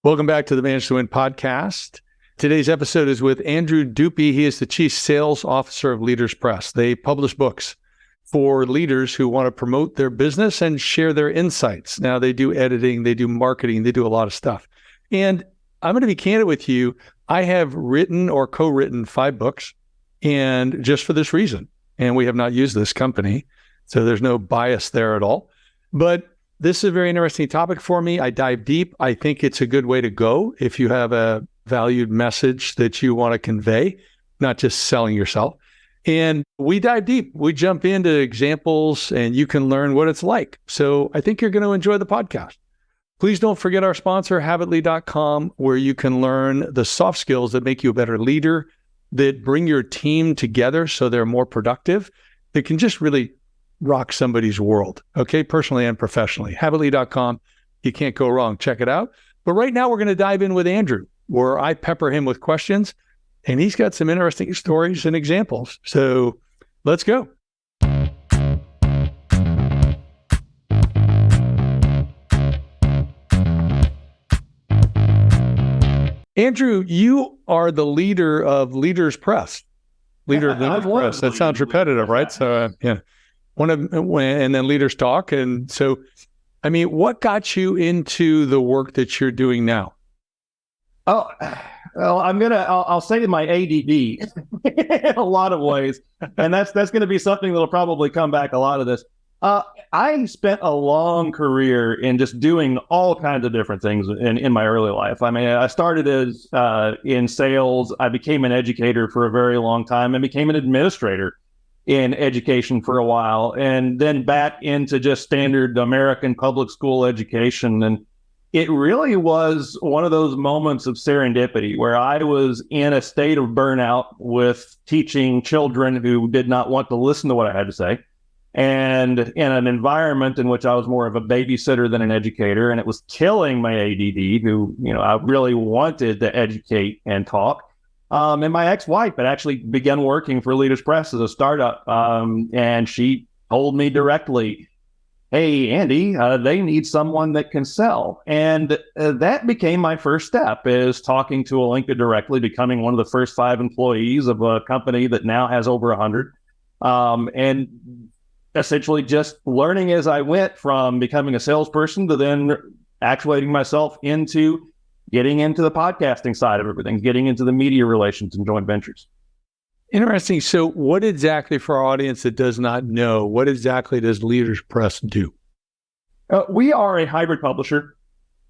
Welcome back to the Manage to Win podcast. Today's episode is with Andrew Dupy. He is the Chief Sales Officer of Leaders Press. They publish books for leaders who want to promote their business and share their insights. Now, they do editing, they do marketing, they do a lot of stuff. And I'm going to be candid with you. I have written or co-written 5 books, and just for this reason. And we have not used this company, so there's no bias there at all. But this is a very interesting topic for me. I dive deep. I think it's a good way to go if you have a valued message that you want to convey, not just selling yourself. And we dive deep. We jump into examples and you can learn what it's like. So I think you're going to enjoy the podcast. Please don't forget our sponsor, Habitly.com, where you can learn the soft skills that make you a better leader, that bring your team together so they're more productive, that can just really rock somebody's world, okay, personally and professionally. Habitly.com, you can't go wrong. Check it out. But right now, we're going to dive in with Andrew, where I pepper him with questions, and he's got some interesting stories and examples. So let's go. Andrew, you are the leader of Leaders Press. Leader of the Press. That sounds repetitive, right? So, yeah. And then Leaders Talk. And so, I mean, what got you into the work that you're doing now? Oh, well, I'll say my ADD in a lot of ways. And that's going to be something that'll probably come back a lot of this. I spent a long career in just doing all kinds of different things in my early life. I mean, I started as in sales. I became an educator for a very long time and became an administrator in education for a while, and then back into just standard American public school education. And it really was one of those moments of serendipity where I was in a state of burnout with teaching children who did not want to listen to what I had to say, and in an environment in which I was more of a babysitter than an educator, and it was killing my ADD, who, I really wanted to educate and talk. And my ex-wife had actually begun working for Leaders Press as a startup. And she told me directly, hey, Andy, they need someone that can sell. And that became my first step, is talking to Alinka directly, becoming one of the first 5 employees of a company that now has over 100. And essentially just learning as I went, from becoming a salesperson to then actuating myself into getting into the podcasting side of everything, getting into the media relations and joint ventures. Interesting. So what exactly, for our audience that does not know, what exactly does Leaders Press do? We are a hybrid publisher,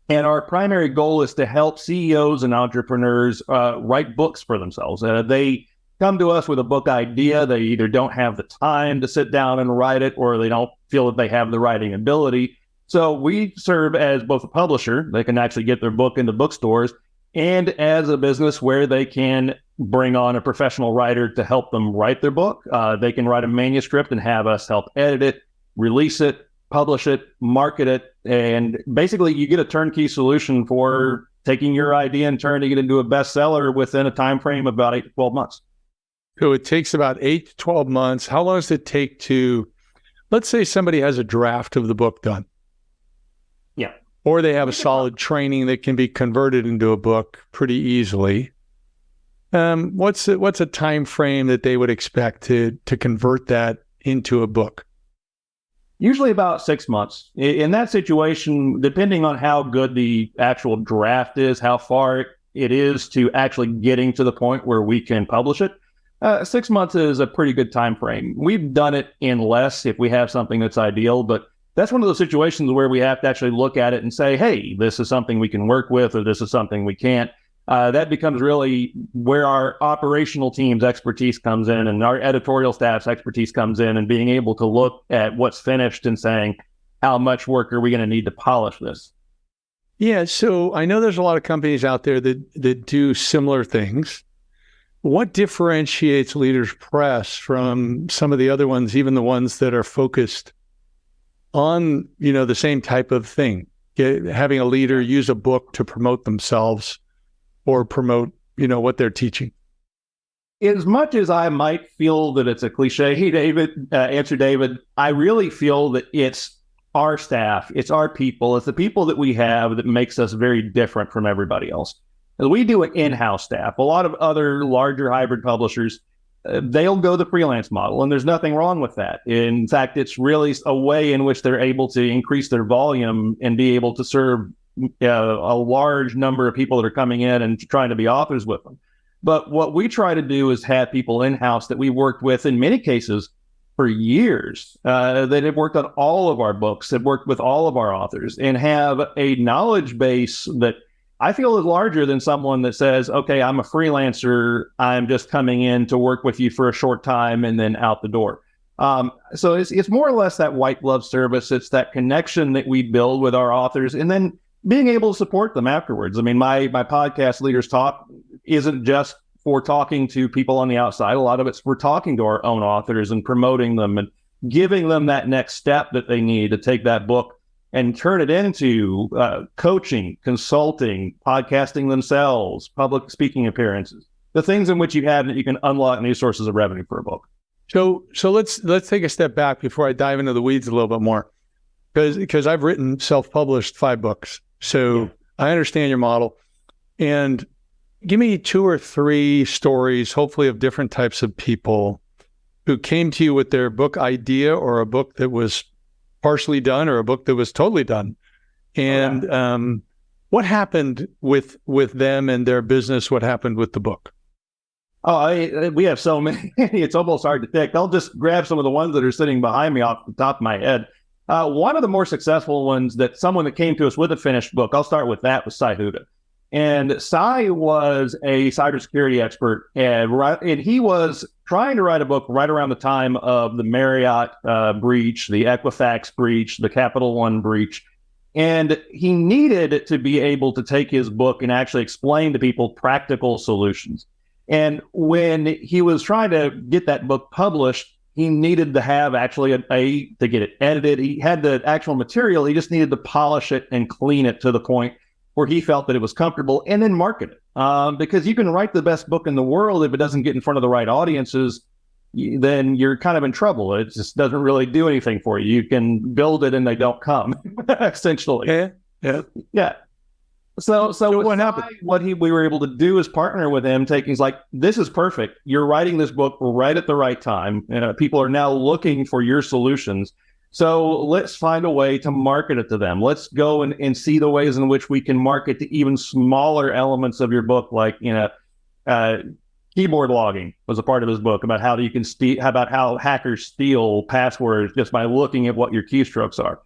and our primary goal is to help CEOs and entrepreneurs write books for themselves. They come to us with a book idea. They either don't have the time to sit down and write it, or they don't feel that they have the writing ability. So we serve as both a publisher, they can actually get their book into bookstores, and as a business where they can bring on a professional writer to help them write their book. They can write a manuscript and have us help edit it, release it, publish it, market it, and basically you get a turnkey solution for taking your idea and turning it into a bestseller within a time frame of about 8 to 12 months. So it takes about 8 to 12 months. How long does it take to, let's say somebody has a draft of the book done? Yeah. Or they have a solid training that can be converted into a book pretty easily. What's a time frame that they would expect to convert that into a book? Usually about 6 months. In that situation, depending on how good the actual draft is, how far it is to actually getting to the point where we can publish it, 6 months is a pretty good time frame. We've done it in less if we have something that's ideal, but that's one of those situations where we have to actually look at it and say, hey, this is something we can work with, or this is something we can't. That becomes really where our operational team's expertise comes in, and our editorial staff's expertise comes in, and being able to look at what's finished and saying, how much work are we going to need to polish this? Yeah, so I know there's a lot of companies out there that do similar things. What differentiates Leaders Press from some of the other ones, even the ones that are focused on, the same type of thing, having a leader use a book to promote themselves or promote, what they're teaching? As much as I might feel that it's a cliche, David, I really feel that it's our staff, it's our people, it's the people that we have that makes us very different from everybody else. And we do an in-house staff. A lot of other larger hybrid publishers, they'll go the freelance model, and there's nothing wrong with that. In fact, it's really a way in which they're able to increase their volume and be able to serve a large number of people that are coming in and trying to be authors with them. But what we try to do is have people in-house that we worked with in many cases for years, that have worked on all of our books, have worked with all of our authors, and have a knowledge base that I feel is larger than someone that says, okay, I'm a freelancer, I'm just coming in to work with you for a short time and then out the door. So it's more or less that white glove service. It's that connection that we build with our authors, and then being able to support them afterwards. I mean, my podcast, Leaders Talk, isn't just for talking to people on the outside. A lot of it's for talking to our own authors and promoting them and giving them that next step that they need to take that book and turn it into coaching, consulting, podcasting themselves, public speaking appearances, the things in which you have that you can unlock new sources of revenue for a book. So let's take a step back before I dive into the weeds a little bit more, because I've written self-published 5 books. So yeah. I understand your model. And give me 2 or 3 stories, hopefully of different types of people who came to you with their book idea, or a book that was partially done, or a book that was totally done. And what happened with them and their business? What happened with the book? Oh, we have so many. It's almost hard to pick. I'll just grab some of the ones that are sitting behind me off the top of my head. One of the more successful ones, that someone that came to us with a finished book, I'll start with that, was Cy Huda. And Cy was a cybersecurity expert, and he was trying to write a book right around the time of the Marriott breach, the Equifax breach, the Capital One breach. And he needed to be able to take his book and actually explain to people practical solutions. And when he was trying to get that book published, he needed to have actually to get it edited. He had the actual material. He just needed to polish it and clean it to the point where he felt that it was comfortable, and then market it. Because you can write the best book in the world, if it doesn't get in front of the right audiences, then you're kind of in trouble. It just doesn't really do anything for you. You can build it and they don't come, essentially. Yeah. So what happened? We were able to do is partner with him, he's like, this is perfect. You're writing this book right at the right time. People are now looking for your solutions. So let's find a way to market it to them. Let's go and see the ways in which we can market to even smaller elements of your book, like, keyboard logging was a part of his book, about how you can about how hackers steal passwords just by looking at what your keystrokes are.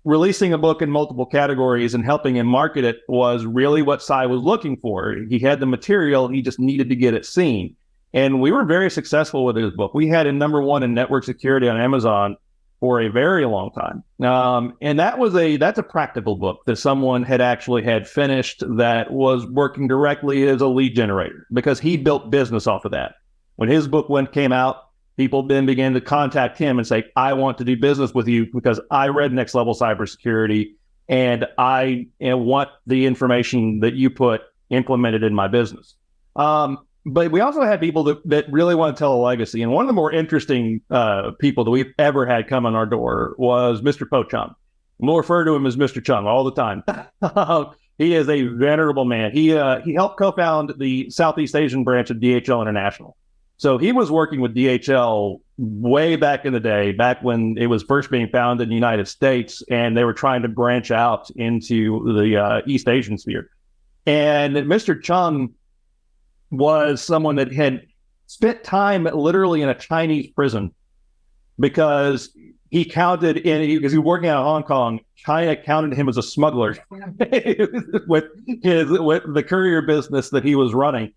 Releasing a book in multiple categories and helping him market it was really what Cy was looking for. He had the material, he just needed to get it seen. And we were very successful with his book. We had it #1 in network security on Amazon for a very long time. And that's a practical book that someone had finished that was working directly as a lead generator, because he built business off of that. When his book came out, people then began to contact him and say, I want to do business with you because I read Next Level Cybersecurity and I want the information that you put implemented in my business. But we also had people that really want to tell a legacy. And one of the more interesting people that we've ever had come on our door was Mr. Po Chung. We'll refer to him as Mr. Chung all the time. He is a venerable man. He helped co-found the Southeast Asian branch of DHL International. So he was working with DHL way back in the day, back when it was first being founded in the United States, and they were trying to branch out into the East Asian sphere. And Mr. Chung was someone that had spent time literally in a Chinese prison, because because he was working out of Hong Kong. China counted him as a smuggler with the courier business that he was running.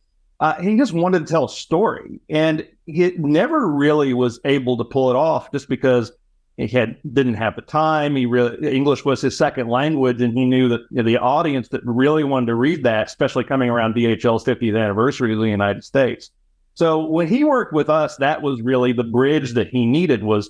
He just wanted to tell a story, and he never really was able to pull it off, just because he didn't have the time. English was his second language, and he knew that the audience that really wanted to read that, especially coming around DHL's 50th anniversary of the United States. So when he worked with us, that was really the bridge that he needed. Was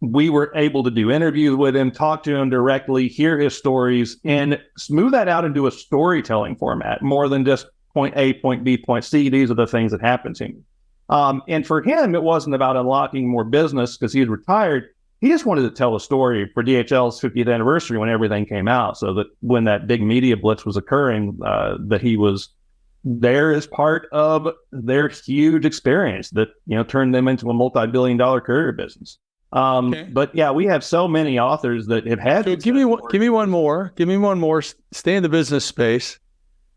we were able to do interviews with him, talk to him directly, hear his stories, and smooth that out into a storytelling format, more than just point A, point B, point C. These are the things that happened to me. And for him, it wasn't about unlocking more business because he had retired. he just wanted to tell a story for DHL's 50th anniversary when everything came out, so that when that big media blitz was occurring, that he was there as part of their huge experience that, turned them into a multi-billion-dollar courier business. But yeah, we have so many authors that have had. So give me one more. Stay in the business space,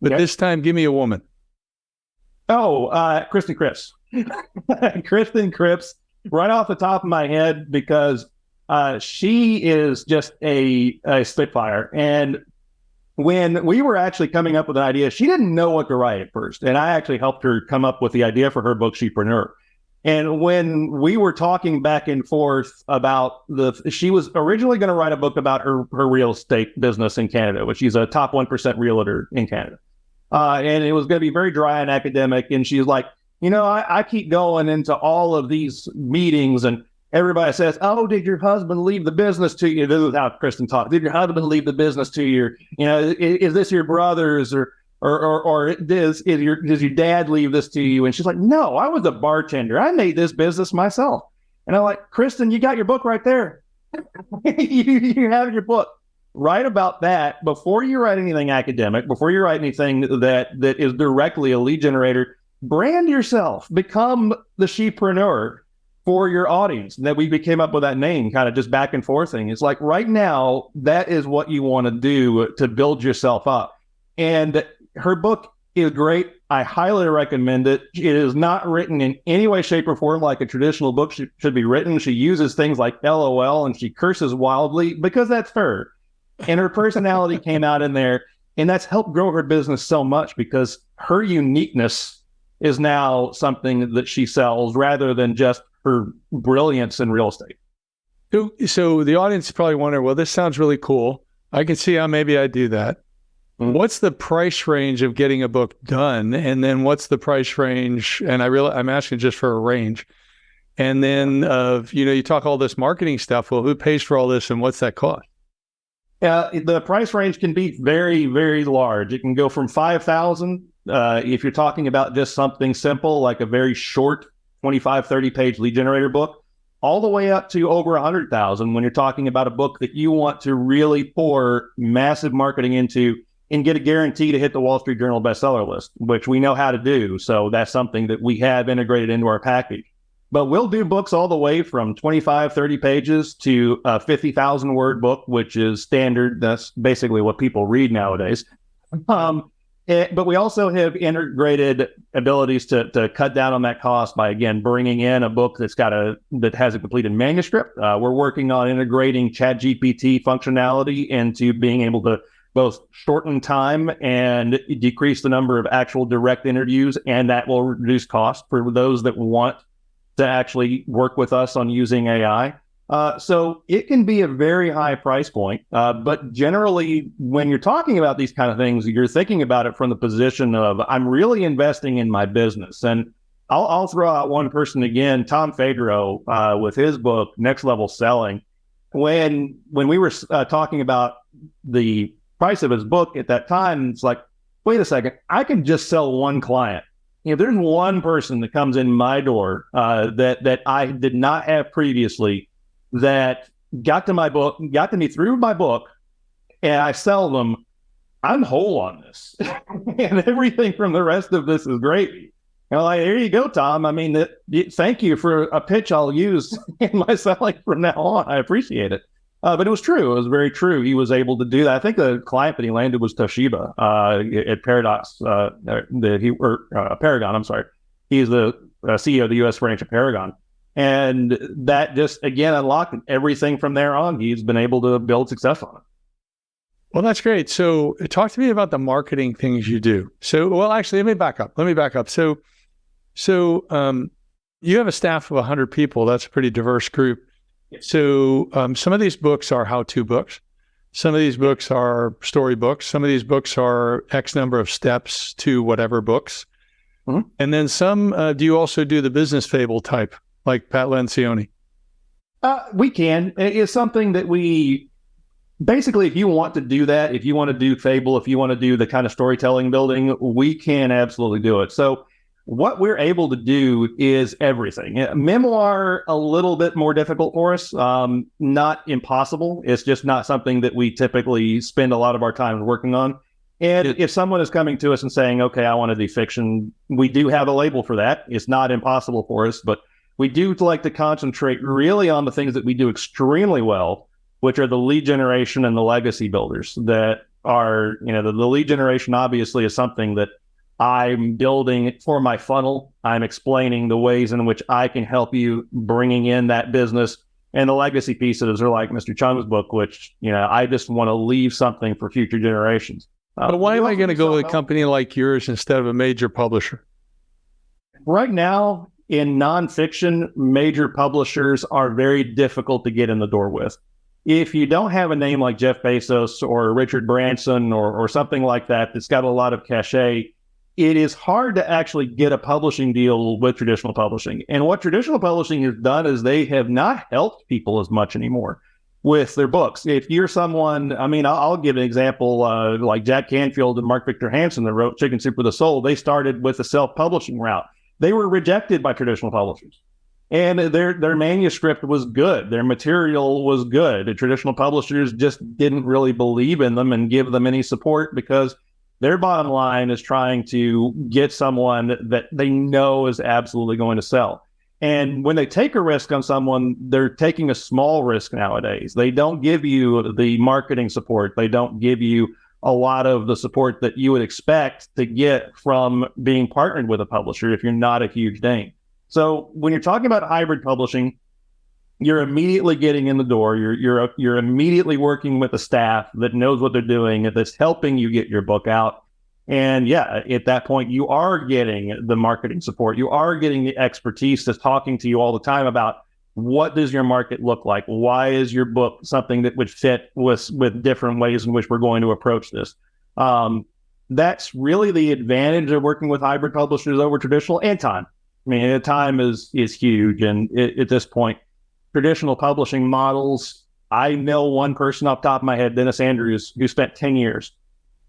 but this time give me a woman. Oh, Kristen Cripps. Kristen Cripps, right off the top of my head, because she is just a spitfire. And when we were actually coming up with an idea, she didn't know what to write at first. And I actually helped her come up with the idea for her book, Shepreneur. And when we were talking back and forth about she was originally going to write a book about her real estate business in Canada, which she's a top 1% realtor in Canada. And it was going to be very dry and academic. And she's like, I keep going into all of these meetings and everybody says, "Oh, did your husband leave the business to you?" This is how Kristen talks. "Did your husband leave the business to you? Is this your brother's or does your dad leave this to you?" And she's like, "No, I was a bartender. I made this business myself." And I'm like, "Kristen, you got your book right there. you have your book. Write about that before you write anything academic, before you write anything that is directly a lead generator. Brand yourself. Become the Shepreneur for your audience." And that we came up with that name, kind of just back and forth thing. It's like right now, that is what you want to do to build yourself up. And her book is great. I highly recommend it. It is not written in any way, shape, or form like a traditional book should be written. She uses things like LOL and she curses wildly because that's her. And her personality came out in there, and that's helped grow her business so much because her uniqueness is now something that she sells rather than just her brilliance in real estate. So the audience probably wonder, well, this sounds really cool. I can see how maybe I do that. Mm-hmm. What's the price range of getting a book done? And then what's the price range? And I'm asking just for a range. And then, you talk all this marketing stuff. Well, who pays for all this and what's that cost? The price range can be very, very large. It can go from $5,000 if you're talking about just something simple, like a very short 25, 30-page lead generator book, all the way up to over $100,000 when you're talking about a book that you want to really pour massive marketing into and get a guarantee to hit the Wall Street Journal bestseller list, which we know how to do. So that's something that we have integrated into our package. But we'll do books all the way from 25, 30 pages to a 50,000 word book, which is standard. That's basically what people read nowadays. But we also have integrated abilities to cut down on that cost by, again, bringing in a book that has a completed manuscript. We're working on integrating ChatGPT functionality into being able to both shorten time and decrease the number of actual direct interviews, and that will reduce cost for those that want to actually work with us on using AI. So it can be a very high price point. But generally, when you're talking about these kind of things, you're thinking about it from the position of, I'm really investing in my business. And I'll throw out one person again, Tom Fedro, with his book, Next Level Selling. When we were talking about the price of his book at that time, it's like, wait a second, I can just sell one client. There's one person that comes in my door that I did not have previously that got to me through my book, and I sell them, I'm whole on this. And everything from the rest of this is gravy. Like, here you go, Tom. I mean, thank you for a pitch I'll use in my selling from now on. I appreciate it. But it was true. It was very true. He was able to do that. I think the client that he landed was Toshiba at Paradox. Paragon. I'm sorry. He's the CEO of the U.S. branch of Paragon, and that just again unlocked everything from there on. He's been able to build success on it. Well, that's great. So, talk to me about the marketing things you do. Actually, let me back up. So, you have a staff of 100 people. That's a pretty diverse group. So some of these books are how-to books. Some of these books are story books. Some of these books are X number of steps to whatever books. Mm-hmm. And then some, do you also do the business fable type, like Pat Lencioni? We can. It's something that basically, if you want to do that, if you want to do fable, if you want to do the kind of storytelling building, we can absolutely do it. So what we're able to do is everything. Memoir, a little bit more difficult for us. Not impossible. It's just not something that we typically spend a lot of our time working on. And if someone is coming to us and saying, okay, I want to do fiction, we do have a label for that. It's not impossible for us, but we do like to concentrate really on the things that we do extremely well, which are the lead generation and the legacy builders that are, the lead generation obviously is something that I'm building for my funnel. I'm explaining the ways in which I can help you bringing in that business. And the legacy pieces are like Mr. Chung's book, which, I just want to leave something for future generations. But why am I going to go with a company like yours instead of a major publisher? Right now, in nonfiction, major publishers are very difficult to get in the door with. If you don't have a name like Jeff Bezos or Richard Branson or something like that that's got a lot of cachet, it is hard to actually get a publishing deal with traditional publishing. And what traditional publishing has done is they have not helped people as much anymore with their books. If you're someone, I'll give an example, like Jack Canfield and Mark Victor Hansen that wrote Chicken Soup for the Soul. They started with the self-publishing route. They were rejected by traditional publishers. And their manuscript was good. Their material was good. The traditional publishers just didn't really believe in them and give them any support because their bottom line is trying to get someone that they know is absolutely going to sell. And when they take a risk on someone, they're taking a small risk nowadays. They don't give you the marketing support. They don't give you a lot of the support that you would expect to get from being partnered with a publisher if you're not a huge name. So when you're talking about hybrid publishing, you're immediately getting in the door. You're immediately working with a staff that knows what they're doing, that's helping you get your book out. And yeah, at that point, you are getting the marketing support. You are getting the expertise that's talking to you all the time about what does your market look like? Why is your book something that would fit with different ways in which we're going to approach this? That's really the advantage of working with hybrid publishers over traditional, and time. Time is huge. And at this point, traditional publishing models, I know one person off the top of my head, Dennis Andrews, who spent 10 years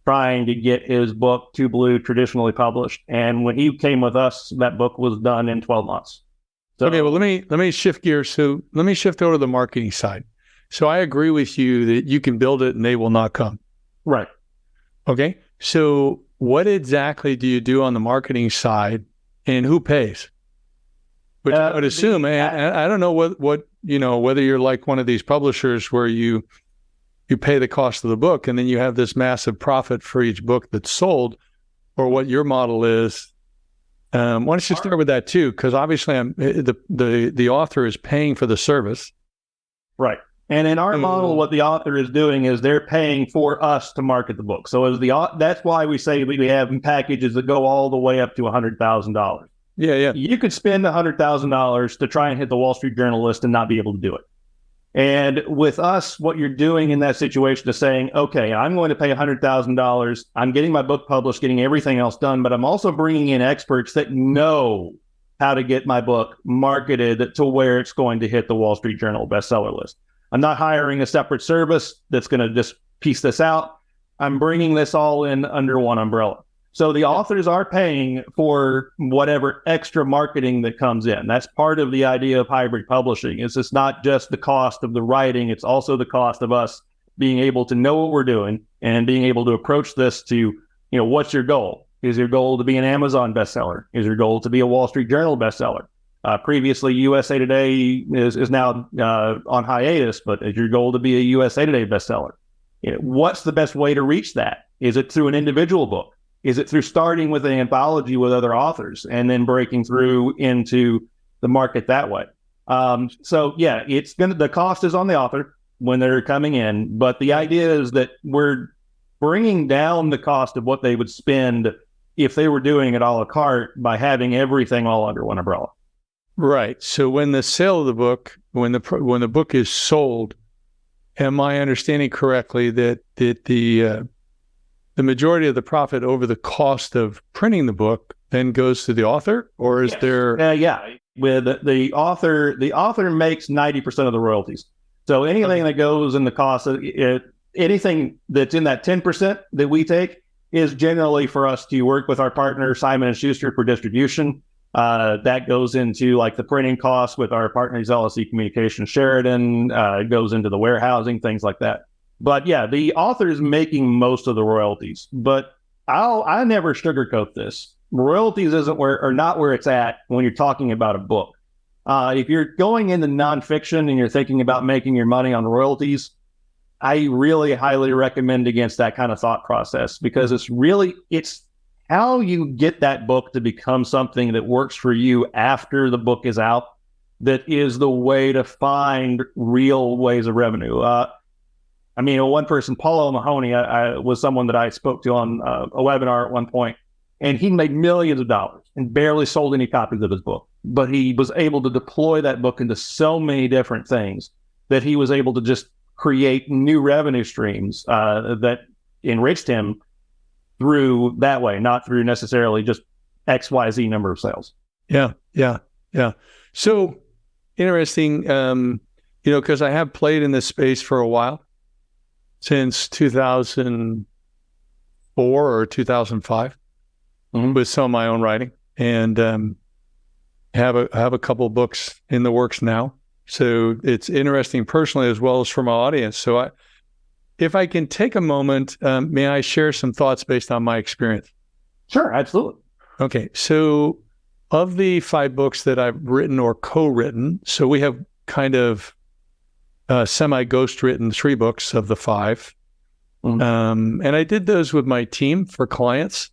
trying to get his book to Blue traditionally published. And when he came with us, that book was done in 12 months. So, okay, well, let me shift gears. So let me shift over to the marketing side. So I agree with you that you can build it and they will not come. Right. Okay. So what exactly do you do on the marketing side and who pays? Which I would assume, I don't know what whether you're like one of these publishers where you pay the cost of the book and then you have this massive profit for each book that's sold, or what your model is. Why don't you start with that too? Because obviously the author is paying for the service. Right. And in our model, what the author is doing is they're paying for us to market the book. So that's why we say we have packages that go all the way up to $100,000. Yeah. You could spend $100,000 to try and hit the Wall Street Journal list and not be able to do it. And with us, what you're doing in that situation is saying, okay, I'm going to pay $100,000. I'm getting my book published, getting everything else done, but I'm also bringing in experts that know how to get my book marketed to where it's going to hit the Wall Street Journal bestseller list. I'm not hiring a separate service that's going to just piece this out. I'm bringing this all in under one umbrella. So the authors are paying for whatever extra marketing that comes in. That's part of the idea of hybrid publishing. It's not just the cost of the writing. It's also the cost of us being able to know what we're doing and being able to approach this to, what's your goal? Is your goal to be an Amazon bestseller? Is your goal to be a Wall Street Journal bestseller? Previously, USA Today is now on hiatus, but is your goal to be a USA Today bestseller? What's the best way to reach that? Is it through an individual book? Is it through starting with an anthology with other authors and then breaking through into the market that way? So yeah, the cost is on the author when they're coming in, but the idea is that we're bringing down the cost of what they would spend if they were doing it a la carte by having everything all under one umbrella. Right. So when the sale of the book, when the book is sold, am I understanding correctly that the majority of the profit over the cost of printing the book then goes to the author, or is there? With the author makes 90% of the royalties. So anything that goes in the cost of anything that's in that 10% that we take is generally for us to work with our partner, Simon & Schuster, for distribution. That goes into like the printing costs with our partners, LSE Communications Sheridan. It goes into the warehousing, things like that. But yeah, the author is making most of the royalties. But I never sugarcoat this. Royalties not where it's at when you're talking about a book. If you're going into nonfiction and you're thinking about making your money on royalties, I really highly recommend against that kind of thought process, because it's how you get that book to become something that works for you after the book is out that is the way to find real ways of revenue. One person, Paul O'Mahony, was someone that I spoke to on a webinar at one point, and he made millions of dollars and barely sold any copies of his book. But he was able to deploy that book into so many different things that he was able to just create new revenue streams that enriched him through that way, not through necessarily just XYZ number of sales. Yeah. So interesting, because I have played in this space for a while, since 2004 or 2005, with some of my own writing, and have a couple of books in the works now. So it's interesting personally as well as for my audience. So if I can take a moment, may I share some thoughts based on my experience? Sure, absolutely. Okay. So of the 5 books that I've written or co-written, so we have kind of semi-ghost written 3 books of the 5. And I did those with my team for clients.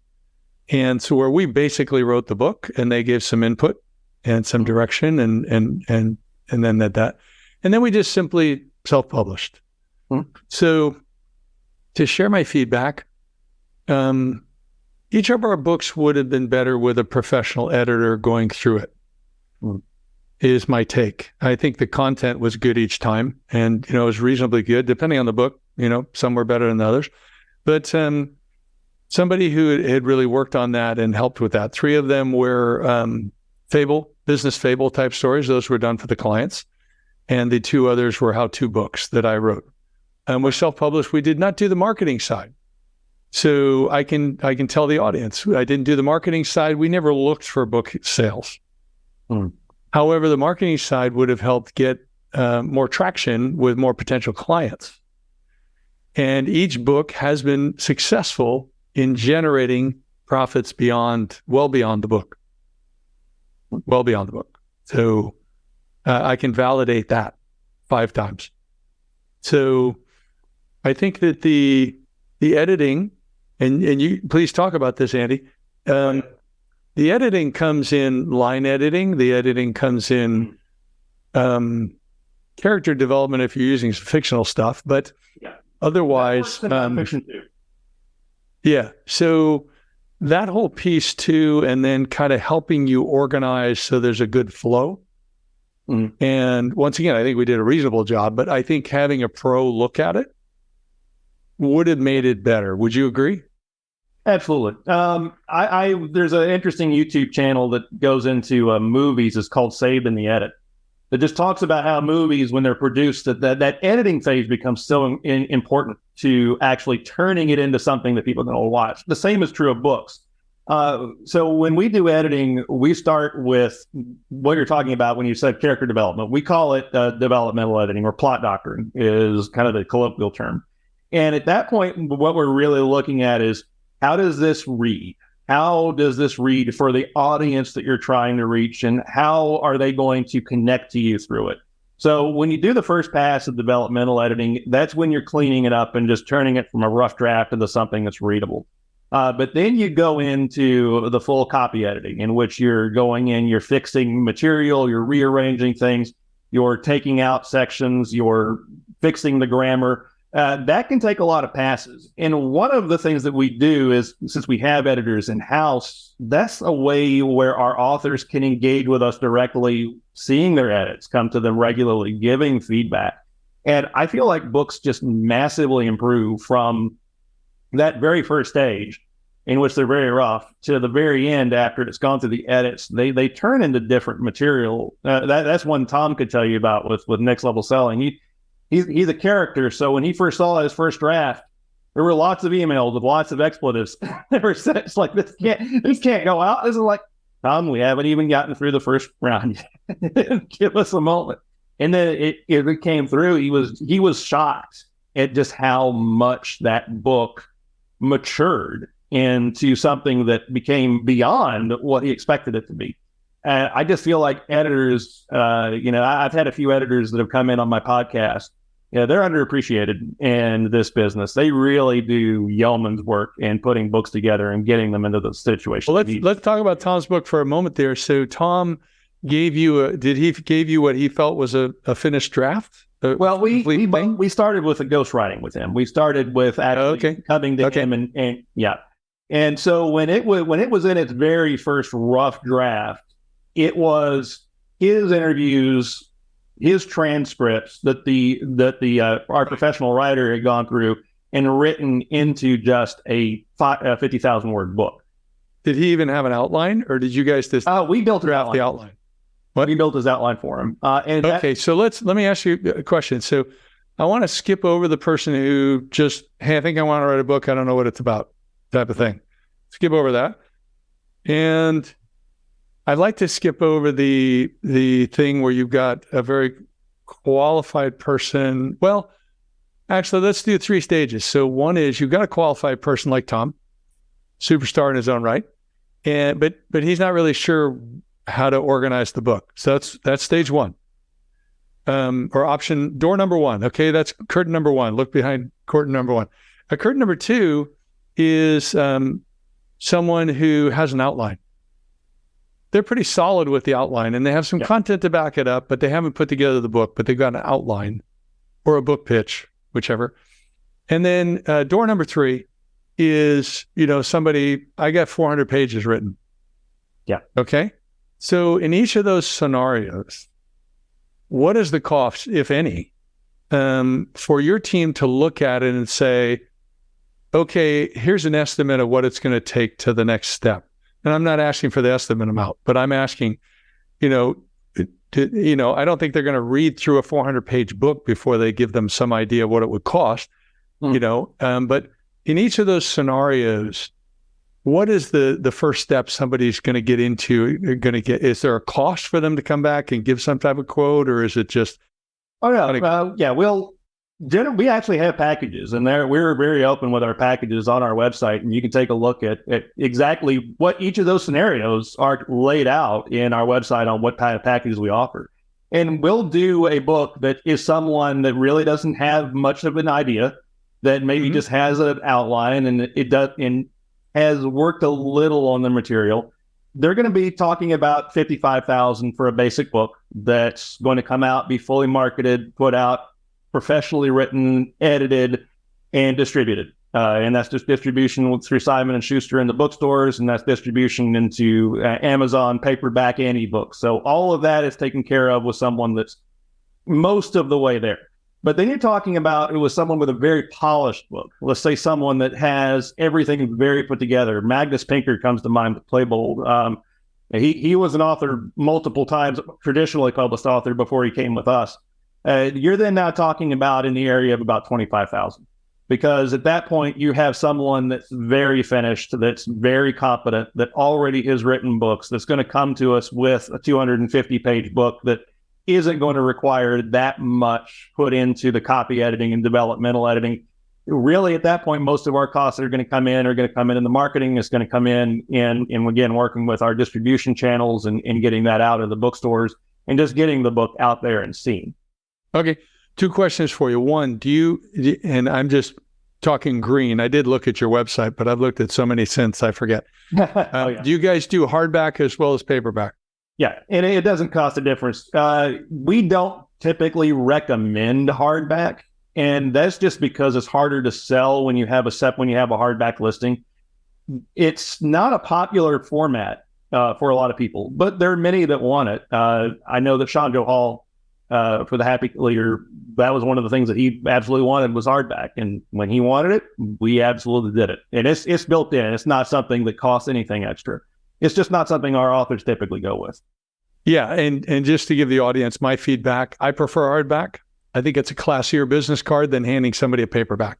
And so where we basically wrote the book and they gave some input and some direction and then that. And then we just simply self-published. So to share my feedback, each of our books would have been better with a professional editor going through it, is my take. I think the content was good each time, and, it was reasonably good, depending on the book. Some were better than others. But somebody who had really worked on that and helped with that. 3 of them were business fable type stories. Those were done for the clients. And the 2 others were how-to books that I wrote. We're self-published. We did not do the marketing side. So I can tell the audience, I didn't do the marketing side. We never looked for book sales. However, the marketing side would have helped get more traction with more potential clients. And each book has been successful in generating profits well beyond the book. So I can validate that 5 times. So I think that the editing, and you please talk about this, Andy. The editing comes in line editing. The editing comes in character development if you're using some fictional stuff, but otherwise, fiction too. Yeah. So that whole piece too, and then kind of helping you organize so there's a good flow. And once again, I think we did a reasonable job, but I think having a pro look at it would have made it better. Would you agree? Absolutely. There's an interesting YouTube channel that goes into movies. It's called Saved in the Edit. It just talks about how movies, when they're produced, that editing phase becomes so important to actually turning it into something that people are going to watch. The same is true of books. So when we do editing, we start with what you're talking about when you said character development. We call it developmental editing, or plot doctoring is kind of the colloquial term. And at that point, what we're really looking at is, how does this read? How does this read for the audience that you're trying to reach, and how are they going to connect to you through it? So when you do the first pass of developmental editing, that's when you're cleaning it up and just turning it from a rough draft into something that's readable. But then you go into the full copy editing, in which you're going in, you're fixing material, you're rearranging things, you're taking out sections, you're fixing the grammar. That can take a lot of passes. And one of the things that we do is, since we have editors in-house, that's a way where our authors can engage with us directly, seeing their edits, come to them regularly, giving feedback. And I feel like books just massively improve from that very first stage, in which they're very rough, to the very end after it's gone through the edits. They turn into different material. That's one Tom could tell you about with Next Level Selling. He's a character. So when he first saw his first draft, There were lots of emails with lots of expletives. It's like, this can't go out. This is like, Tom, we haven't even gotten through the first round yet. Give us a moment. And then it came through. He was shocked at just how much that book matured into something that became beyond what he expected it to be. I just feel like editors, I've had a few editors that have come in on my podcast. Yeah, they're underappreciated in this business. They really do yeoman's work in putting books together and getting them into the situation. Well, let's talk about Tom's book for a moment there. So Tom gave you gave you what he felt was a finished draft? Well, we started with a ghostwriting with him. We started with actually coming to him and yeah. And so when it was in its very first rough draft, it was his interviews, his transcripts that our professional writer had gone through and written into just a 50,000 word book. Did he even have an outline, or did you guys just we built the outline? What? We built his outline for him. So let me ask you a question. So I want to skip over the person who just, hey, I think I want to write a book. I don't know what it's about, type of thing. Skip over that. And I'd like to skip over the thing where you've got a very qualified person. Well, actually, let's do 3 stages. So one is you've got a qualified person like Tom, superstar in his own right, but he's not really sure how to organize the book. So that's stage 1, or door number 1. Okay, that's curtain number 1. Look behind curtain number 1. Curtain number 2 is someone who has an outline. They're pretty solid with the outline, and they have some content to back it up, but they haven't put together the book, but they've got an outline or a book pitch, whichever. And then door number 3 is, somebody, I got 400 pages written. Yeah. Okay. So in each of those scenarios, what is the cost, if any, for your team to look at it and say, okay, here's an estimate of what it's going to take to the next step. And I'm not asking for the estimate amount, but I'm asking, I don't think they're going to read through a 400-page book before they give them some idea of what it would cost, but in each of those scenarios, what is the first step somebody's going to get into? Is there a cost for them to come back and give some type of quote, or is it just? Oh no, we actually have packages, and we're very open with our packages on our website, and you can take a look at exactly what each of those scenarios are laid out in our website on what kind of packages we offer. And we'll do a book that is someone that really doesn't have much of an idea, that maybe just has an outline and has worked a little on the material. They're going to be talking about $55,000 for a basic book that's going to come out, be fully marketed, put out, professionally written, edited, and distributed. And that's just distribution through Simon & Schuster in the bookstores, and that's distribution into Amazon, paperback, and ebook. So all of that is taken care of with someone that's most of the way there. But then you're talking about it was someone with a very polished book. Let's say someone that has everything very put together. Magnus Pinker comes to mind with Playbold. He was an author multiple times, traditionally published author before he came with us. You're then now talking about in the area of about $25,000, because at that point you have someone that's very finished, that's very competent, that already has written books, that's going to come to us with a 250-page book that isn't going to require that much put into the copy editing and developmental editing. Really, at that point, most of our costs are going to come in in the marketing. It's going to come in again, working with our distribution channels and getting that out of the bookstores and just getting the book out there and seen. Okay. 2 questions for you. One, and I'm just talking green. I did look at your website, but I've looked at so many since I forget. Do you guys do hardback as well as paperback? Yeah, and it doesn't cost a difference. We don't typically recommend hardback, and that's just because it's harder to sell when you have a hardback listing. It's not a popular format for a lot of people, but there are many that want it. I know that Shanjo Hall, for the Happy Leader, that was one of the things that he absolutely wanted was hardback, and when he wanted it, we absolutely did it. And it's built in. It's not something that costs anything extra. It's just not something our authors typically go with. Yeah, and just to give the audience my feedback, I prefer hardback. I think it's a classier business card than handing somebody a paperback.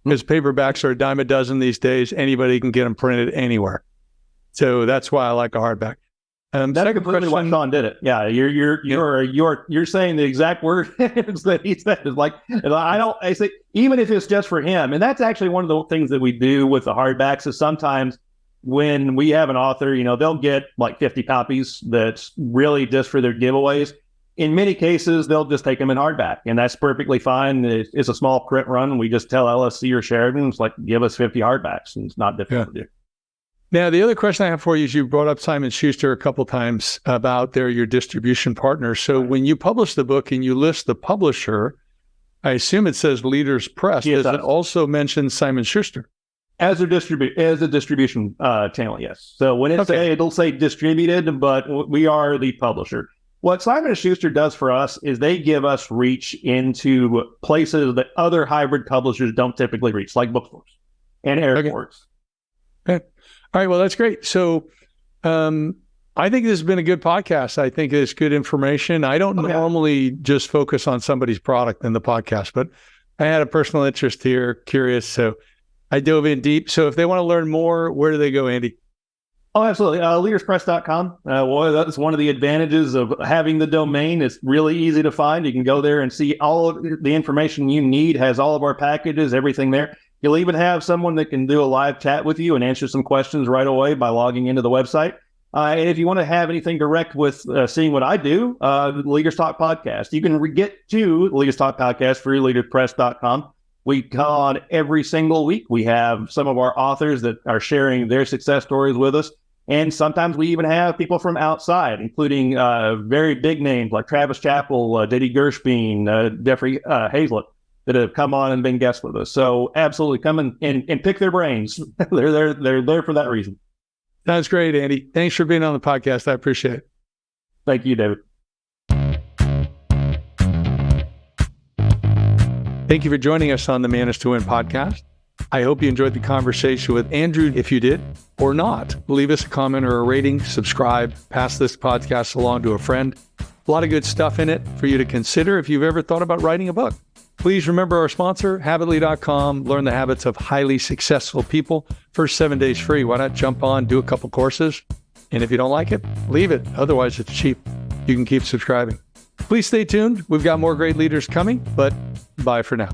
because paperbacks are a dime a dozen these days. Anybody can get them printed anywhere. So that's why I like a hardback. That's completely why Sean did it. Yeah, you're saying the exact word that he said. Is like, I say, even if it's just for him, and that's actually one of the things that we do with the hardbacks is sometimes when we have an author, they'll get like 50 copies that's really just for their giveaways. In many cases, they'll just take them in hardback, and that's perfectly fine. It's a small print run. We just tell LSC or Sheridan, it's like, give us 50 hardbacks, and it's not difficult to do. Now, the other question I have for you is you brought up Simon Schuster a couple times about they're your distribution partner. So when you publish the book and you list the publisher, I assume it says Leaders Press. Yes, does it also mention Simon Schuster? As a distribution channel, yes. So when it'll say distributed, but we are the publisher. What Simon & Schuster does for us is they give us reach into places that other hybrid publishers don't typically reach, like bookstores and airports. Okay. All right. Well, that's great. So I think this has been a good podcast. I think it's good information. I don't normally just focus on somebody's product in the podcast, but I had a personal interest here, curious. So I dove in deep. So if they want to learn more, where do they go, Andy? Oh, absolutely. Leaderspress.com. Well, that's one of the advantages of having the domain. It's really easy to find. You can go there and see all of the information you need, has all of our packages, everything there. You'll even have someone that can do a live chat with you and answer some questions right away by logging into the website. And if you want to have anything direct with seeing what I do, the Leaders Talk Podcast, you can get to the Leaders Talk Podcast through leaderspress.com. We come on every single week. We have some of our authors that are sharing their success stories with us. And sometimes we even have people from outside, including very big names like Travis Chappell, Diddy Gershbein, Jeffrey Hazlett, that have come on and been guests with us. So absolutely come and pick their brains. They're there for that reason. Sounds great, Andy. Thanks for being on the podcast. I appreciate it. Thank you, David. Thank you for joining us on the Man is to Win podcast. I hope you enjoyed the conversation with Andrew. If you did or not, leave us a comment or a rating, subscribe, pass this podcast along to a friend. A lot of good stuff in it for you to consider if you've ever thought about writing a book. Please remember our sponsor, Habitly.com. Learn the habits of highly successful people. First 7 days free. Why not jump on, do a couple courses? And if you don't like it, leave it. Otherwise, it's cheap. You can keep subscribing. Please stay tuned. We've got more great leaders coming, but bye for now.